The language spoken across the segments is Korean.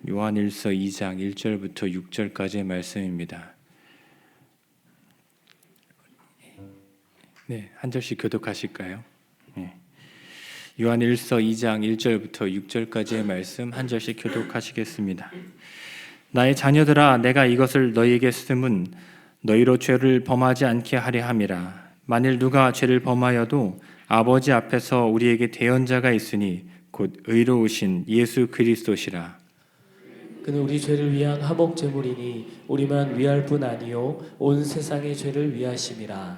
요한일서 2장 1절부터 6절까지의 말씀입니다. 네, 한 절씩 교독하실까요? 네. 요한일서 2장 1절부터 6절까지의 말씀 한 절씩 교독하시겠습니다. 나의 자녀들아, 내가 이것을 너희에게 쓰면 너희로 죄를 범하지 않게 하려 함이라. 만일 누가 죄를 범하여도 아버지 앞에서 우리에게 대언자가 있으니 곧 의로우신 예수 그리스도시라. 그는 우리 죄를 위한 화목 제물이니 우리만 위할 뿐 아니요 온 세상의 죄를 위하심이라.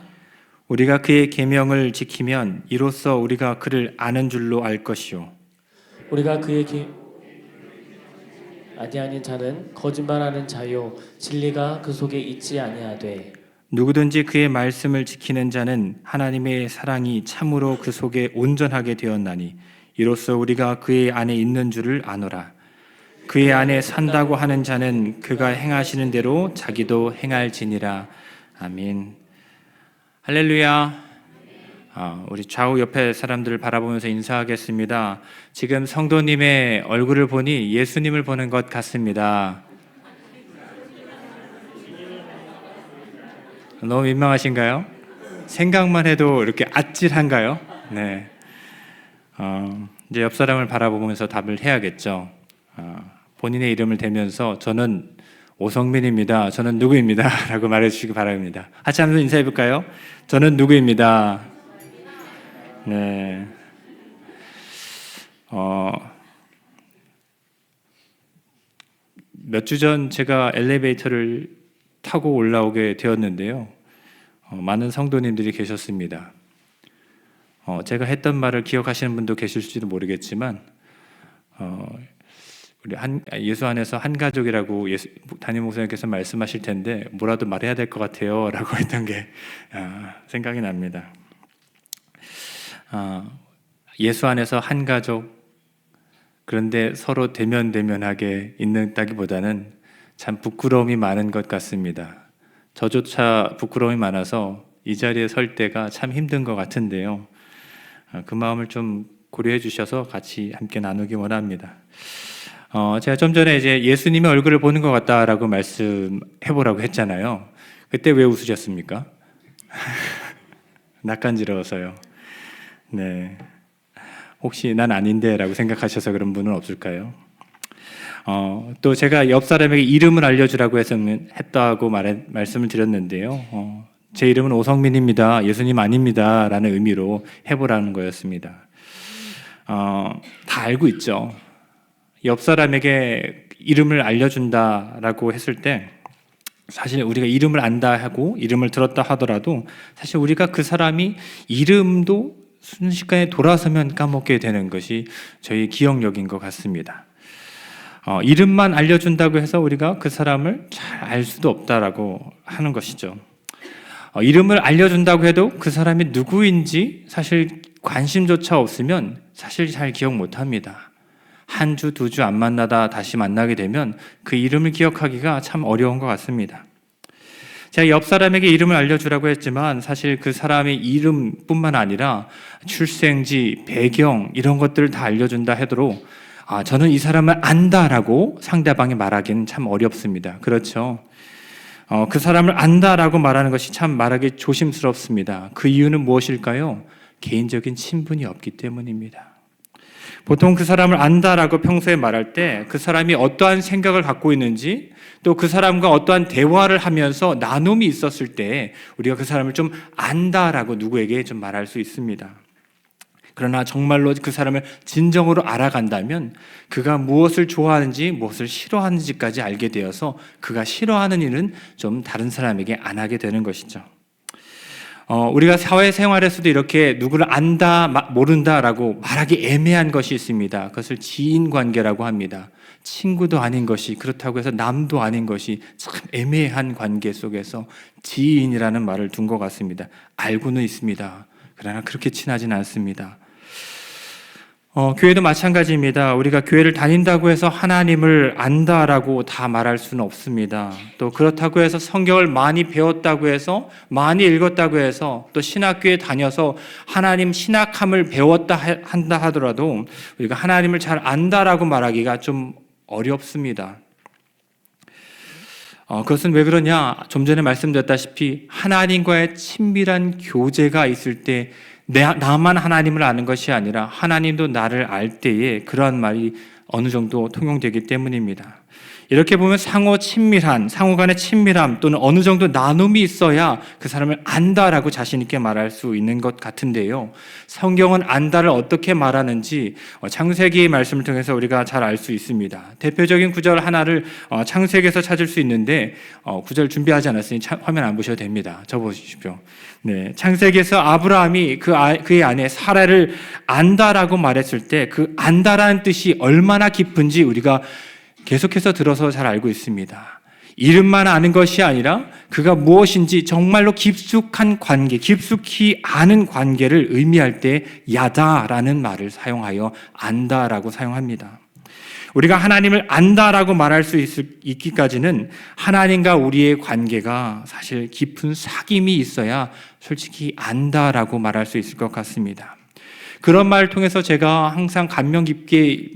우리가 그의 계명을 지키면 이로써 우리가 그를 아는 줄로 알 것이요 우리가 그의 아니하는 자는 거짓말하는 자요 진리가 그 속에 있지 아니하되 누구든지 그의 말씀을 지키는 자는 하나님의 사랑이 참으로 그 속에 온전하게 되었나니 이로써 우리가 그의 안에 있는 줄을 아노라. 그의 안에 산다고 하는 자는 그가 행하시는 대로 자기도 행할지니라. 아멘. 할렐루야. 우리 좌우 옆에 사람들을 바라보면서 인사하겠습니다. 지금 성도님의 얼굴을 보니 예수님을 보는 것 같습니다. 너무 민망하신가요? 생각만 해도 이렇게 아찔한가요? 네. 이제 옆 사람을 바라보면서 답을 해야겠죠. 본인의 이름을 대면서 저는 오성민입니다. 저는 누구입니다. 라고 말해주시기 바랍니다. 같이 한번 인사해 볼까요? 저는 누구입니다. 네. 몇 주 전 제가 엘리베이터를 타고 올라오게 되었는데요. 많은 성도님들이 계셨습니다. 제가 했던 말을 기억하시는 분도 계실지도 모르겠지만 우리 예수 안에서 한 가족이라고 담임 목사님께서 말씀하실 텐데 뭐라도 말해야 될 것 같아요 라고 했던 게 생각이 납니다. 예수 안에서 한 가족, 그런데 서로 대면대면하게 있는다기보다는 참 부끄러움이 많은 것 같습니다. 저조차 부끄러움이 많아서 이 자리에 설 때가 참 힘든 것 같은데요. 그 마음을 좀 고려해 주셔서 같이 함께 나누기 원합니다. 제가 좀 전에 이제 예수님의 얼굴을 보는 것 같다라고 말씀해보라고 했잖아요. 그때 왜 웃으셨습니까? 낯간지러워서요. 네. 혹시 난 아닌데 라고 생각하셔서 그런 분은 없을까요? 또 제가 옆 사람에게 이름을 알려주라고 했다고 말씀을 드렸는데요. 제 이름은 오성민입니다. 예수님 아닙니다. 라는 의미로 해보라는 거였습니다. 다 알고 있죠. 옆 사람에게 이름을 알려준다라고 했을 때 사실 우리가 이름을 안다 하고 이름을 들었다 하더라도 사실 우리가 그 사람이 이름도 순식간에 돌아서면 까먹게 되는 것이 저희 기억력인 것 같습니다. 이름만 알려준다고 해서 우리가 그 사람을 잘 알 수도 없다라고 하는 것이죠. 이름을 알려준다고 해도 그 사람이 누구인지 사실 관심조차 없으면 사실 잘 기억 못합니다. 한 주, 두 주 안 만나다 다시 만나게 되면 그 이름을 기억하기가 참 어려운 것 같습니다. 제가 옆 사람에게 이름을 알려주라고 했지만 사실 그 사람의 이름뿐만 아니라 출생지, 배경 이런 것들을 다 알려준다 해도 저는 이 사람을 안다라고 상대방이 말하기는 참 어렵습니다. 그렇죠? 그 사람을 안다라고 말하는 것이 참 말하기 조심스럽습니다. 그 이유는 무엇일까요? 개인적인 친분이 없기 때문입니다. 보통 그 사람을 안다라고 평소에 말할 때 그 사람이 어떠한 생각을 갖고 있는지 또 그 사람과 어떠한 대화를 하면서 나눔이 있었을 때 우리가 그 사람을 좀 안다라고 누구에게 좀 말할 수 있습니다. 그러나 정말로 그 사람을 진정으로 알아간다면 그가 무엇을 좋아하는지 무엇을 싫어하는지까지 알게 되어서 그가 싫어하는 일은 좀 다른 사람에게 안 하게 되는 것이죠. 우리가 사회생활에서도 이렇게 누구를 안다, 모른다라고 말하기 애매한 것이 있습니다. 그것을 지인관계라고 합니다. 친구도 아닌 것이 그렇다고 해서 남도 아닌 것이 참 애매한 관계 속에서 지인이라는 말을 둔 것 같습니다. 알고는 있습니다. 그러나 그렇게 친하진 않습니다. 교회도 마찬가지입니다. 우리가 교회를 다닌다고 해서 하나님을 안다라고 다 말할 수는 없습니다. 또 그렇다고 해서 성경을 많이 배웠다고 해서 많이 읽었다고 해서 또 신학교에 다녀서 하나님 신학함을 배웠다 한다 하더라도 우리가 하나님을 잘 안다라고 말하기가 좀 어렵습니다. 그것은 왜 그러냐? 좀 전에 말씀드렸다시피 하나님과의 친밀한 교제가 있을 때 나만 하나님을 아는 것이 아니라 하나님도 나를 알 때에 그러한 말이 어느 정도 통용되기 때문입니다. 이렇게 보면 상호 간의 친밀함 또는 어느 정도 나눔이 있어야 그 사람을 안다라고 자신 있게 말할 수 있는 것 같은데요. 성경은 안다를 어떻게 말하는지 창세기의 말씀을 통해서 우리가 잘 알 수 있습니다. 대표적인 구절 하나를 창세기에서 찾을 수 있는데 구절 준비하지 않았으니 화면 안 보셔도 됩니다. 적어보십시오. 네, 창세기에서 아브라함이 그의 아내 사라를 안다라고 말했을 때 그 안다라는 뜻이 얼마나 깊은지 우리가 계속해서 들어서 잘 알고 있습니다. 이름만 아는 것이 아니라 그가 무엇인지 정말로 깊숙한 관계, 깊숙이 아는 관계를 의미할 때 야다라는 말을 사용하여 안다라고 사용합니다. 우리가 하나님을 안다라고 말할 수 있기까지는 하나님과 우리의 관계가 사실 깊은 사귐이 있어야 솔직히 안다라고 말할 수 있을 것 같습니다. 그런 말을 통해서 제가 항상 감명 깊게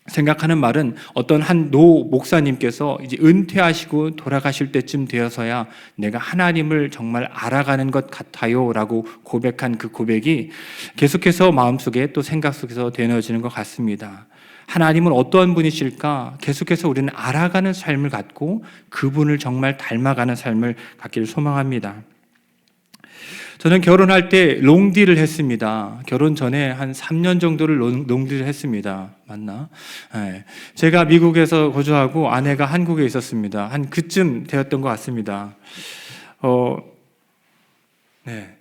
생각하는 말은 어떤 한 노 목사님께서 이제 은퇴하시고 돌아가실 때쯤 되어서야 내가 하나님을 정말 알아가는 것 같아요 라고 고백한 그 고백이 계속해서 마음속에 또 생각 속에서 되뇌어지는 것 같습니다. 하나님은 어떠한 분이실까? 계속해서 우리는 알아가는 삶을 갖고 그분을 정말 닮아가는 삶을 갖기를 소망합니다. 저는 결혼할 때 롱디를 했습니다. 결혼 전에 한 3년 정도를 롱디를 했습니다. 맞나? 네. 제가 미국에서 거주하고 아내가 한국에 있었습니다. 한 그쯤 되었던 것 같습니다. 네.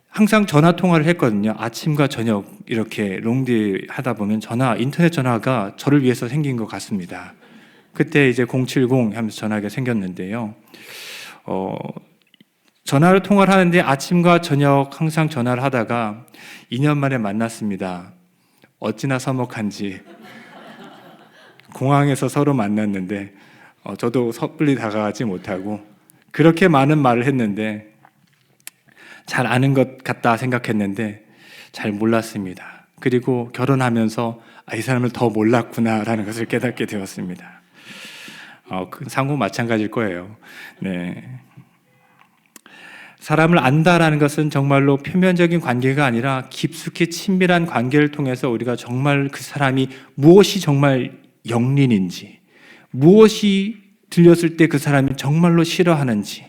항상 전화 통화를 했거든요. 아침과 저녁 이렇게 롱디 하다 보면 인터넷 전화가 저를 위해서 생긴 것 같습니다. 그때 이제 070 하면서 전화가 생겼는데요. 전화로 통화를 하는데 아침과 저녁 항상 전화를 하다가 2년 만에 만났습니다. 어찌나 서먹한지. 공항에서 서로 만났는데 저도 섣불리 다가가지 못하고 그렇게 많은 말을 했는데 잘 아는 것 같다 생각했는데 잘 몰랐습니다. 그리고 결혼하면서 이 사람을 더 몰랐구나라는 것을 깨닫게 되었습니다. 그 상호 마찬가지일 거예요. 네. 사람을 안다라는 것은 정말로 표면적인 관계가 아니라 깊숙이 친밀한 관계를 통해서 우리가 정말 그 사람이 무엇이 정말 영린인지, 무엇이 들렸을 때 그 사람이 정말로 싫어하는지,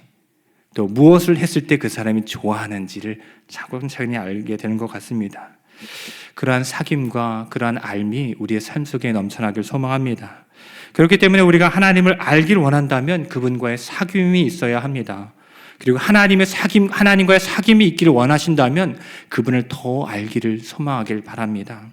또 무엇을 했을 때 그 사람이 좋아하는지를 차근차근히 알게 되는 것 같습니다. 그러한 사귐과 그러한 알미 우리의 삶 속에 넘쳐나길 소망합니다. 그렇기 때문에 우리가 하나님을 알길 원한다면 그분과의 사귐이 있어야 합니다. 그리고 하나님과의 사귐이 있기를 원하신다면 그분을 더 알기를 소망하길 바랍니다.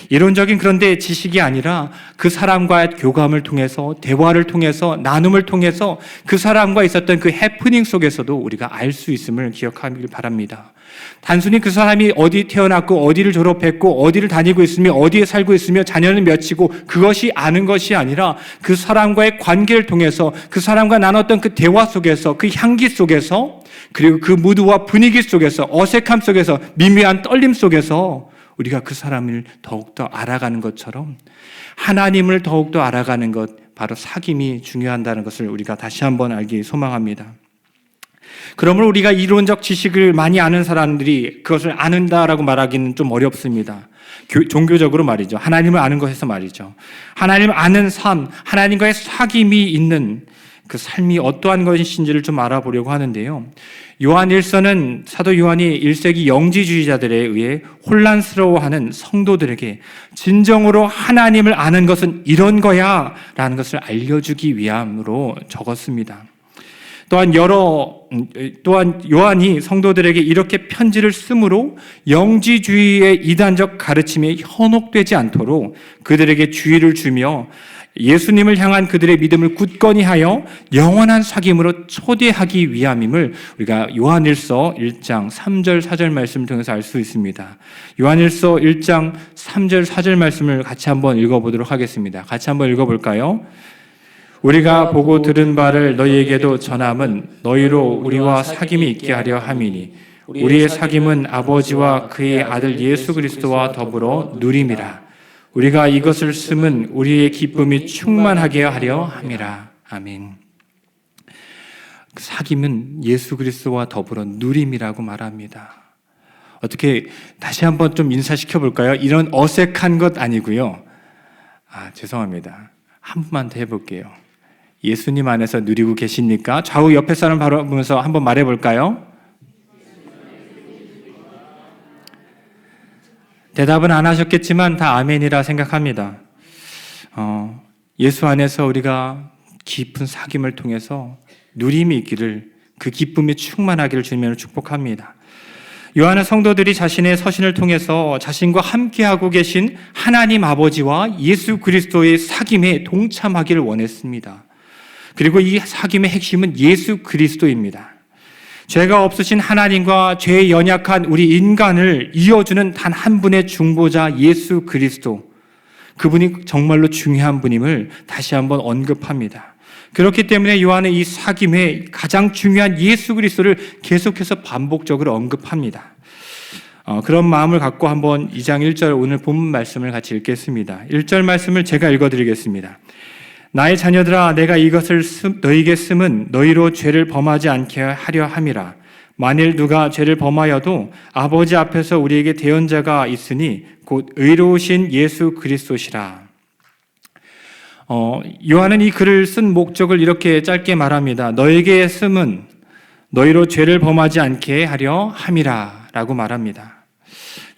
이론적인 그런데 지식이 아니라 그 사람과의 교감을 통해서 대화를 통해서 나눔을 통해서 그 사람과 있었던 그 해프닝 속에서도 우리가 알 수 있음을 기억하길 바랍니다. 단순히 그 사람이 어디 태어났고 어디를 졸업했고 어디를 다니고 있으며 어디에 살고 있으며 자녀는 몇이고 그것이 아는 것이 아니라 그 사람과의 관계를 통해서 그 사람과 나눴던 그 대화 속에서 그 향기 속에서 그리고 그 무드와 분위기 속에서 어색함 속에서 미묘한 떨림 속에서 우리가 그 사람을 더욱더 알아가는 것처럼 하나님을 더욱더 알아가는 것, 바로 사귐이 중요하다는 것을 우리가 다시 한번 알기 소망합니다. 그러므로 우리가 이론적 지식을 많이 아는 사람들이 그것을 아는다라고 말하기는 좀 어렵습니다. 종교적으로 말이죠. 하나님을 아는 것에서 말이죠. 하나님을 아는 삶, 하나님과의 사귐이 있는 그 삶이 어떠한 것인지를 좀 알아보려고 하는데요. 요한 1서는 사도 요한이 1세기 영지주의자들에 의해 혼란스러워하는 성도들에게 진정으로 하나님을 아는 것은 이런 거야 라는 것을 알려주기 위함으로 적었습니다. 또한 요한이 성도들에게 이렇게 편지를 쓰므로 영지주의의 이단적 가르침에 현혹되지 않도록 그들에게 주의를 주며 예수님을 향한 그들의 믿음을 굳건히 하여 영원한 사귐으로 초대하기 위함임을 우리가 요한일서 1장 3절 4절 말씀을 통해서 알 수 있습니다. 요한일서 1장 3절 4절 말씀을 같이 한번 읽어보도록 하겠습니다. 같이 한번 읽어볼까요? 우리가 보고 들은 바를 너희에게도 전함은 너희로 우리와 사귐이 있게 하려 함이니 우리의 사귐은 아버지와 그의 아들 예수 그리스도와 더불어 누림이라. 우리가 이것을 쓰면 우리의 기쁨이 충만하게 하려 함이라. 아멘. 사귐은 예수 그리스도와 더불어 누림이라고 말합니다. 어떻게 다시 한번 좀 인사시켜 볼까요? 이런 어색한 것 아니고요. 죄송합니다. 한 번만 더 해볼게요. 예수님 안에서 누리고 계십니까? 좌우 옆에 사람 바라보면서 한번 말해볼까요? 대답은 안 하셨겠지만 다 아멘이라 생각합니다. 예수 안에서 우리가 깊은 사귐을 통해서 누림이 있기를, 그 기쁨이 충만하기를 주님으로 축복합니다. 요한은 성도들이 자신의 서신을 통해서 자신과 함께하고 계신 하나님 아버지와 예수 그리스도의 사귐에 동참하기를 원했습니다. 그리고 이 사귐의 핵심은 예수 그리스도입니다. 죄가 없으신 하나님과 죄에 연약한 우리 인간을 이어주는 단 한 분의 중보자 예수 그리스도, 그분이 정말로 중요한 분임을 다시 한번 언급합니다. 그렇기 때문에 요한은 이 사귐의 가장 중요한 예수 그리스도를 계속해서 반복적으로 언급합니다. 그런 마음을 갖고 한번 2장 1절 오늘 본문 말씀을 같이 읽겠습니다. 1절 말씀을 제가 읽어드리겠습니다. 나의 자녀들아, 내가 이것을 너희에게 쓰면 너희로 죄를 범하지 않게 하려 함이라. 만일 누가 죄를 범하여도 아버지 앞에서 우리에게 대언자가 있으니 곧 의로우신 예수 그리스도시라. 요한은 이 글을 쓴 목적을 이렇게 짧게 말합니다. 너에게 쓰면 너희로 죄를 범하지 않게 하려 함이라 라고 말합니다.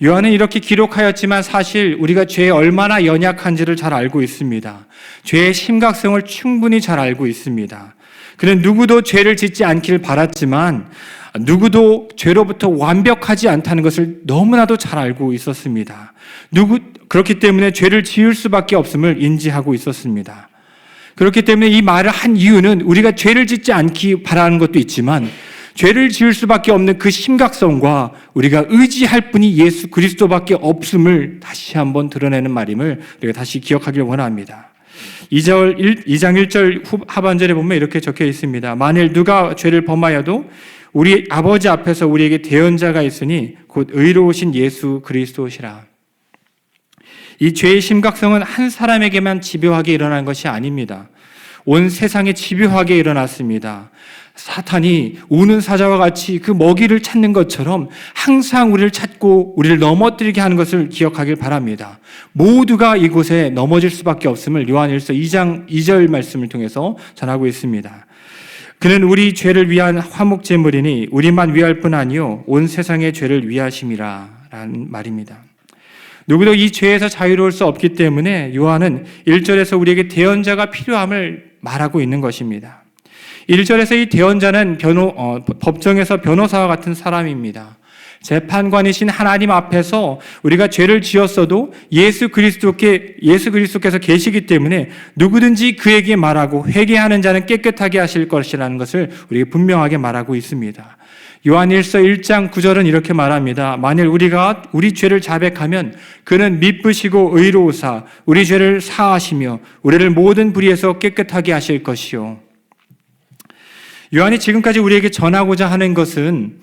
요한은 이렇게 기록하였지만 사실 우리가 죄에 얼마나 연약한지를 잘 알고 있습니다. 죄의 심각성을 충분히 잘 알고 있습니다. 그는 누구도 죄를 짓지 않기를 바랐지만 누구도 죄로부터 완벽하지 않다는 것을 너무나도 잘 알고 있었습니다. 그렇기 때문에 죄를 지을 수밖에 없음을 인지하고 있었습니다. 그렇기 때문에 이 말을 한 이유는 우리가 죄를 짓지 않기 바라는 것도 있지만 죄를 지을 수밖에 없는 그 심각성과 우리가 의지할 분이 예수 그리스도밖에 없음을 다시 한번 드러내는 말임을 우리가 다시 기억하길 원합니다. 2장 1절 하반절에 보면 이렇게 적혀 있습니다. 만일 누가 죄를 범하여도 우리 아버지 앞에서 우리에게 대언자가 있으니 곧 의로우신 예수 그리스도시라. 이 죄의 심각성은 한 사람에게만 집요하게 일어난 것이 아닙니다. 온 세상에 집요하게 일어났습니다. 사탄이 우는 사자와 같이 그 먹이를 찾는 것처럼 항상 우리를 찾고 우리를 넘어뜨리게 하는 것을 기억하길 바랍니다. 모두가 이곳에 넘어질 수밖에 없음을 요한일서 2장 2절 말씀을 통해서 전하고 있습니다. 그는 우리 죄를 위한 화목 제물이니 우리만 위할 뿐 아니요 온 세상의 죄를 위하심이라 라는 말입니다. 누구도 이 죄에서 자유로울 수 없기 때문에 요한은 1절에서 우리에게 대언자가 필요함을 말하고 있는 것입니다. 1절에서 이 대언자는 법정에서 변호사와 같은 사람입니다. 재판관이신 하나님 앞에서 우리가 죄를 지었어도 예수 그리스도께서 계시기 때문에 누구든지 그에게 말하고 회개하는 자는 깨끗하게 하실 것이라는 것을 우리에게 분명하게 말하고 있습니다. 요한일서 1장 9절은 이렇게 말합니다. 만일 우리가 우리 죄를 자백하면 그는 미쁘시고 의로우사 우리 죄를 사하시며 우리를 모든 불의에서 깨끗하게 하실 것이요. 요한이 지금까지 우리에게 전하고자 하는 것은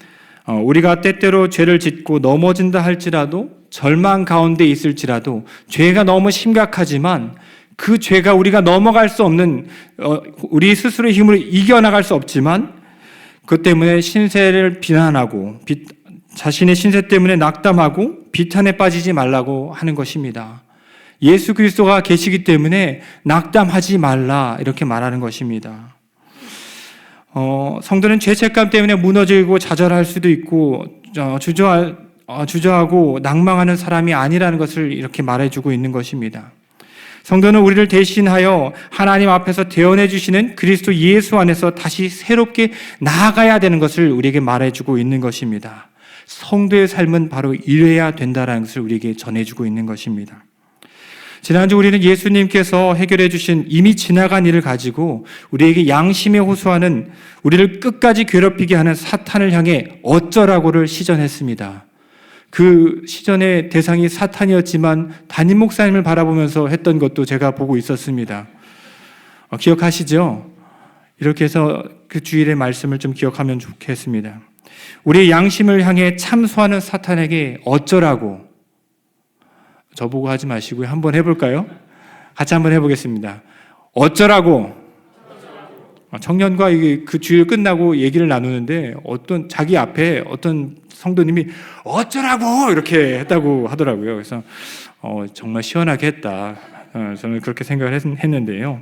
우리가 때때로 죄를 짓고 넘어진다 할지라도 절망 가운데 있을지라도 죄가 너무 심각하지만 그 죄가 우리가 넘어갈 수 없는 우리 스스로의 힘으로 이겨나갈 수 없지만 그것 때문에 신세를 비난하고 자신의 신세 때문에 낙담하고 비탄에 빠지지 말라고 하는 것입니다. 예수 그리스도가 계시기 때문에 낙담하지 말라 이렇게 말하는 것입니다. 성도는 죄책감 때문에 무너지고 좌절할 수도 있고 주저하고 낭망하는 사람이 아니라는 것을 이렇게 말해주고 있는 것입니다. 성도는 우리를 대신하여 하나님 앞에서 대언해 주시는 그리스도 예수 안에서 다시 새롭게 나아가야 되는 것을 우리에게 말해주고 있는 것입니다. 성도의 삶은 바로 이래야 된다는 것을 우리에게 전해주고 있는 것입니다. 지난주 우리는 예수님께서 해결해 주신 이미 지나간 일을 가지고 우리에게 양심에 호소하는 우리를 끝까지 괴롭히게 하는 사탄을 향해 어쩌라고를 시전했습니다. 그 시전의 대상이 사탄이었지만 담임 목사님을 바라보면서 했던 것도 제가 보고 있었습니다. 기억하시죠? 이렇게 해서 그 주일의 말씀을 좀 기억하면 좋겠습니다. 우리의 양심을 향해 참소하는 사탄에게 어쩌라고 저보고 하지 마시고요. 한번 해볼까요? 같이 한번 해보겠습니다. 어쩌라고? 청년과 그 주일 끝나고 얘기를 나누는데 어떤 자기 앞에 어떤 성도님이 어쩌라고 이렇게 했다고 하더라고요. 그래서 정말 시원하게 했다. 저는 그렇게 생각을 했는데요.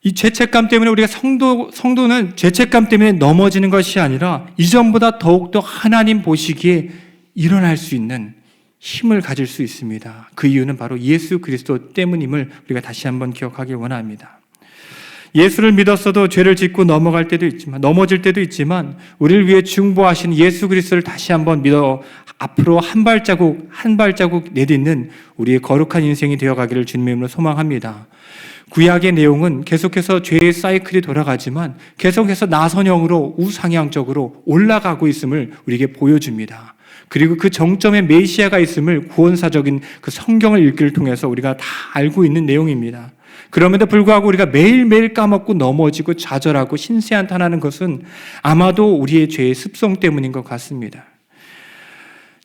이 죄책감 때문에 우리가 성도는 죄책감 때문에 넘어지는 것이 아니라 이전보다 더욱더 하나님 보시기에 일어날 수 있는 힘을 가질 수 있습니다. 그 이유는 바로 예수 그리스도 때문임을 우리가 다시 한번 기억하길 원합니다. 예수를 믿었어도 죄를 짓고 넘어질 때도 있지만 우리를 위해 중보하신 예수 그리스도를 다시 한번 믿어 앞으로 한 발자국 내딛는 우리의 거룩한 인생이 되어가기를 주님의 이름으로 소망합니다. 구약의 내용은 계속해서 죄의 사이클이 돌아가지만 계속해서 나선형으로 우상향적으로 올라가고 있음을 우리에게 보여줍니다. 그리고 그 정점에 메시아가 있음을 구원사적인 그 성경을 읽기를 통해서 우리가 다 알고 있는 내용입니다. 그럼에도 불구하고 우리가 매일매일 까먹고 넘어지고 좌절하고 신세한탄하는 것은 아마도 우리의 죄의 습성 때문인 것 같습니다.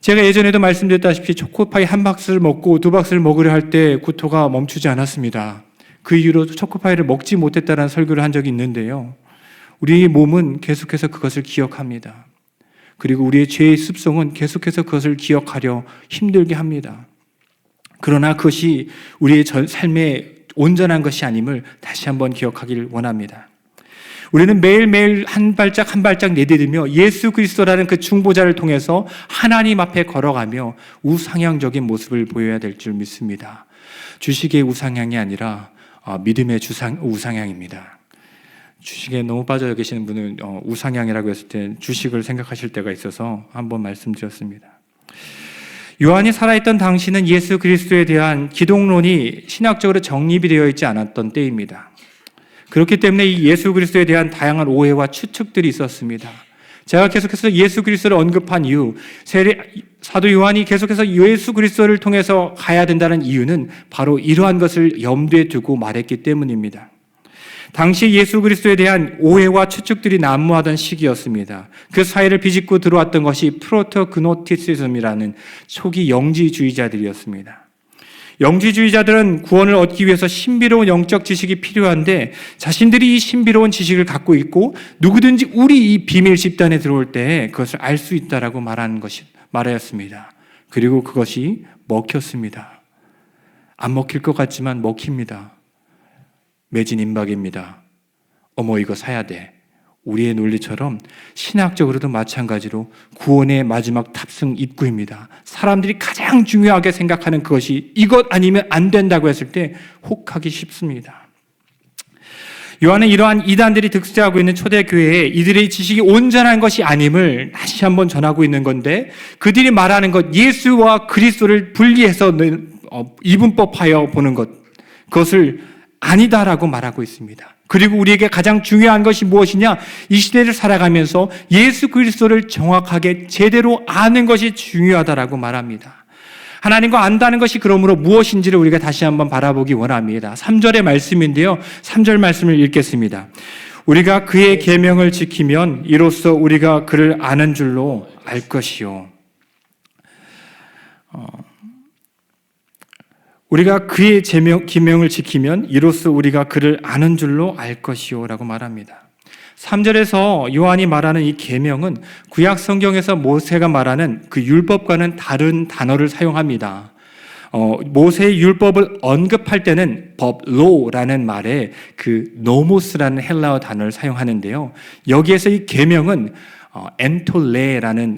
제가 예전에도 말씀드렸다시피 초코파이 한 박스를 먹고 두 박스를 먹으려 할 때 구토가 멈추지 않았습니다. 그 이후로 초코파이를 먹지 못했다는 설교를 한 적이 있는데요. 우리의 몸은 계속해서 그것을 기억합니다. 그리고 우리의 죄의 습성은 계속해서 그것을 기억하려 힘들게 합니다. 그러나 그것이 우리의 삶의 온전한 것이 아님을 다시 한번 기억하길 원합니다. 우리는 매일매일 한 발짝 한 발짝 내디디며 예수 그리스도라는 그 중보자를 통해서 하나님 앞에 걸어가며 우상향적인 모습을 보여야 될 줄 믿습니다. 주식의 우상향이 아니라 믿음의 우상향입니다. 주식에 너무 빠져 계시는 분은 우상향이라고 했을 때 주식을 생각하실 때가 있어서 한번 말씀드렸습니다. 요한이 살아있던 당시는 예수 그리스도에 대한 기독론이 신학적으로 정립이 되어 있지 않았던 때입니다. 그렇기 때문에 이 예수 그리스도에 대한 다양한 오해와 추측들이 있었습니다. 제가 계속해서 예수 그리스도를 언급한 이유, 사도 요한이 계속해서 예수 그리스도를 통해서 가야 된다는 이유는 바로 이러한 것을 염두에 두고 말했기 때문입니다. 당시 예수 그리스도에 대한 오해와 추측들이 난무하던 시기였습니다. 그 사이를 비집고 들어왔던 것이 프로토그노티시즘이라는 초기 영지주의자들이었습니다. 영지주의자들은 구원을 얻기 위해서 신비로운 영적 지식이 필요한데 자신들이 이 신비로운 지식을 갖고 있고 누구든지 우리 이 비밀 집단에 들어올 때 그것을 알 수 있다라고 말하였습니다. 그리고 그것이 먹혔습니다. 안 먹힐 것 같지만 먹힙니다. 매진 임박입니다. 어머 이거 사야 돼. 우리의 논리처럼 신학적으로도 마찬가지로 구원의 마지막 탑승 입구입니다. 사람들이 가장 중요하게 생각하는 그것이 이것 아니면 안 된다고 했을 때 혹하기 쉽습니다. 요한은 이러한 이단들이 득세하고 있는 초대교회에 이들의 지식이 온전한 것이 아님을 다시 한번 전하고 있는 건데 그들이 말하는 것 예수와 그리스도를 분리해서 이분법하여 보는 것 그것을 아니다라고 말하고 있습니다. 그리고 우리에게 가장 중요한 것이 무엇이냐? 이 시대를 살아가면서 예수 그리스도를 정확하게 제대로 아는 것이 중요하다라고 말합니다. 하나님과 안다는 것이 그러므로 무엇인지를 우리가 다시 한번 바라보기 원합니다. 3절의 말씀인데요. 3절 말씀을 읽겠습니다. 우리가 그의 계명을 지키면 이로써 우리가 그를 아는 줄로 알 것이요. 우리가 그의 계명을 지키면 이로써 우리가 그를 아는 줄로 알 것이요 라고 말합니다. 3절에서 요한이 말하는 이 계명은 구약 성경에서 모세가 말하는 그 율법과는 다른 단어를 사용합니다. 모세의 율법을 언급할 때는 법, law라는 말에 그 노모스라는 헬라어 단어를 사용하는데요. 여기에서 이 계명은 엔톨레라는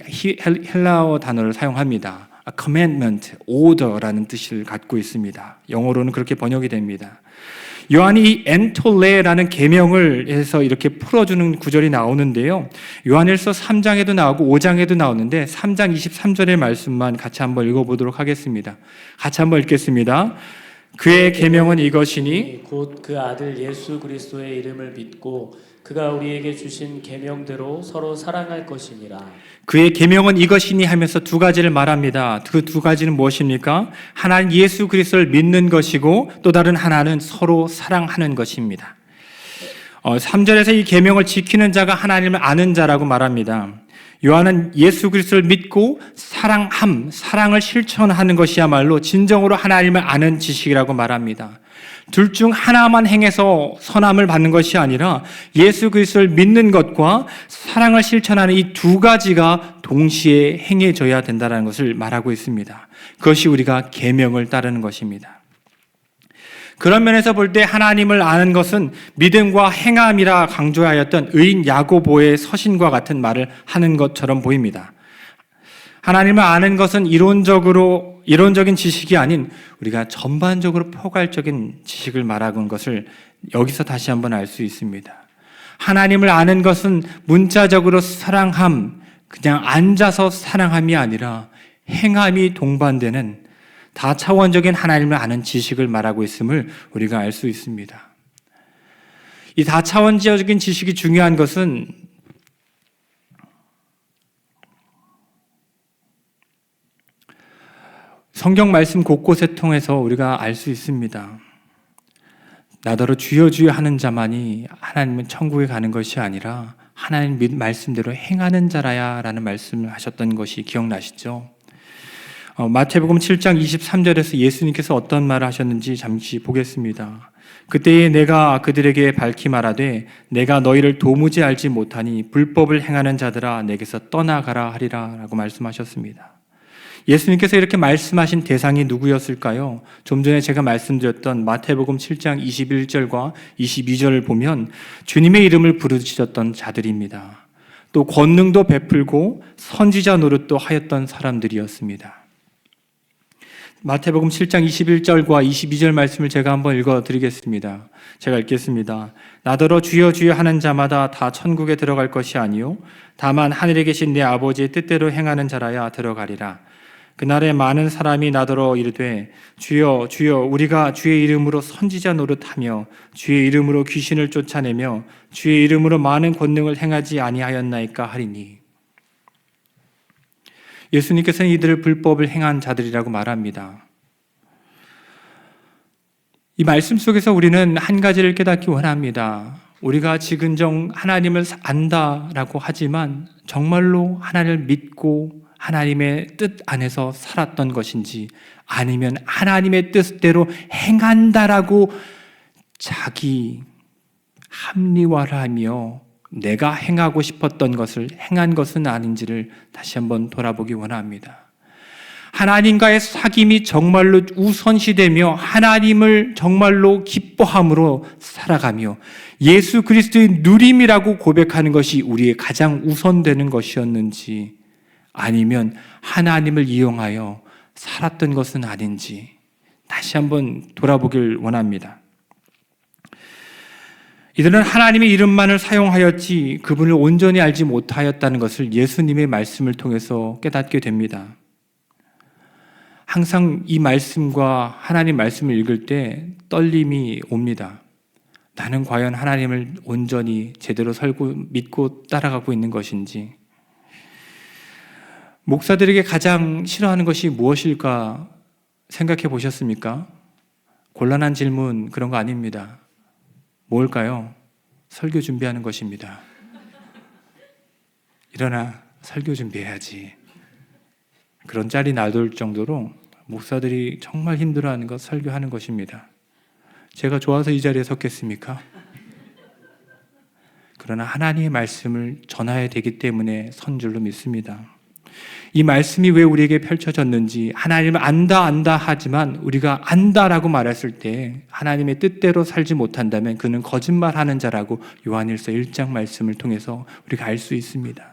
헬라어 단어를 사용합니다. commandment, order라는 뜻을 갖고 있습니다. 영어로는 그렇게 번역이 됩니다. 요한이 이 엔톨레라는 계명을 해서 이렇게 풀어주는 구절이 나오는데요. 요한일서 3장에도 나오고 5장에도 나오는데 3장 23절의 말씀만 같이 한번 읽어보도록 하겠습니다. 같이 한번 읽겠습니다. 그의 계명은 이것이니 곧 그 아들 예수 그리스도의 이름을 믿고 그가 우리에게 주신 계명대로 서로 사랑할 것이니라. 그의 계명은 이것이니 하면서 두 가지를 말합니다. 그 두 가지는 무엇입니까? 하나는 예수 그리스도를 믿는 것이고 또 다른 하나는 서로 사랑하는 것입니다. 3절에서 이 계명을 지키는 자가 하나님을 아는 자라고 말합니다. 요한은 예수 그리스도를 믿고 사랑을 실천하는 것이야말로 진정으로 하나님을 아는 지식이라고 말합니다. 둘 중 하나만 행해서 선함을 받는 것이 아니라 예수 그리스도를 믿는 것과 사랑을 실천하는 이 두 가지가 동시에 행해져야 된다는 것을 말하고 있습니다. 그것이 우리가 계명을 따르는 것입니다. 그런 면에서 볼 때 하나님을 아는 것은 믿음과 행함이라 강조하였던 의인 야고보의 서신과 같은 말을 하는 것처럼 보입니다. 하나님을 아는 것은 이론적인 지식이 아닌 우리가 전반적으로 포괄적인 지식을 말하는 것을 여기서 다시 한번 알 수 있습니다. 하나님을 아는 것은 문자적으로 사랑함, 그냥 앉아서 사랑함이 아니라 행함이 동반되는 다차원적인 하나님을 아는 지식을 말하고 있음을 우리가 알 수 있습니다. 이 다차원적인 지식이 중요한 것은 성경 말씀 곳곳에 통해서 우리가 알 수 있습니다. 나더러 주여 주여 하는 자만이 하나님은 천국에 가는 것이 아니라 하나님 말씀대로 행하는 자라야 라는 말씀을 하셨던 것이 기억나시죠? 마태복음 7장 23절에서 예수님께서 어떤 말을 하셨는지 잠시 보겠습니다. 그때에 내가 그들에게 밝히 말하되 내가 너희를 도무지 알지 못하니 불법을 행하는 자들아 내게서 떠나가라 하리라 라고 말씀하셨습니다. 예수님께서 이렇게 말씀하신 대상이 누구였을까요? 좀 전에 제가 말씀드렸던 마태복음 7장 21절과 22절을 보면 주님의 이름을 부르짖었던 자들입니다. 또 권능도 베풀고 선지자 노릇도 하였던 사람들이었습니다. 마태복음 7장 21절과 22절 말씀을 제가 한번 읽어드리겠습니다. 제가 읽겠습니다. 나더러 주여 주여 하는 자마다 다 천국에 들어갈 것이 아니요 다만 하늘에 계신 내 아버지의 뜻대로 행하는 자라야 들어가리라. 그날에 많은 사람이 나더러 이르되 주여 주여 우리가 주의 이름으로 선지자 노릇하며 주의 이름으로 귀신을 쫓아내며 주의 이름으로 많은 권능을 행하지 아니하였나이까 하리니. 예수님께서는 이들을 불법을 행한 자들이라고 말합니다. 이 말씀 속에서 우리는 한 가지를 깨닫기 원합니다. 우리가 지금정 하나님을 안다라고 하지만 정말로 하나님을 믿고 하나님의 뜻 안에서 살았던 것인지 아니면 하나님의 뜻대로 행한다라고 자기 합리화를 하며 내가 행하고 싶었던 것을 행한 것은 아닌지를 다시 한번 돌아보기 원합니다. 하나님과의 사귐이 정말로 우선시되며 하나님을 정말로 기뻐함으로 살아가며 예수 그리스도의 누림이라고 고백하는 것이 우리의 가장 우선되는 것이었는지 아니면 하나님을 이용하여 살았던 것은 아닌지 다시 한번 돌아보길 원합니다. 이들은 하나님의 이름만을 사용하였지 그분을 온전히 알지 못하였다는 것을 예수님의 말씀을 통해서 깨닫게 됩니다. 항상 이 말씀과 하나님 말씀을 읽을 때 떨림이 옵니다. 나는 과연 하나님을 온전히 제대로 믿고 따라가고 있는 것인지. 목사들에게 가장 싫어하는 것이 무엇일까 생각해 보셨습니까? 곤란한 질문 그런 거 아닙니다. 뭘까요? 설교 준비하는 것입니다. 일어나 설교 준비해야지. 그런 짤이 나돌 정도로 목사들이 정말 힘들어하는 것 설교하는 것입니다. 제가 좋아서 이 자리에 섰겠습니까? 그러나 하나님의 말씀을 전해야 되기 때문에 선 줄로 믿습니다. 이 말씀이 왜 우리에게 펼쳐졌는지 하나님을 안다 하지만 우리가 안다라고 말했을 때 하나님의 뜻대로 살지 못한다면 그는 거짓말하는 자라고 요한일서 1장 말씀을 통해서 우리가 알 수 있습니다.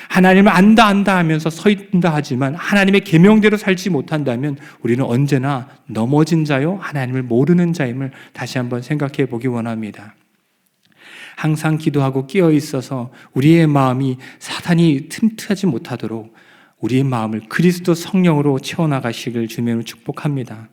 하나님을 안다 하면서 서 있다 하지만 하나님의 계명대로 살지 못한다면 우리는 언제나 넘어진 자요 하나님을 모르는 자임을 다시 한번 생각해 보기 원합니다. 항상 기도하고 끼어 있어서 우리의 마음이 사탄이 틈트하지 못하도록 우리의 마음을 그리스도 성령으로 채워나가시길 주님으로 축복합니다.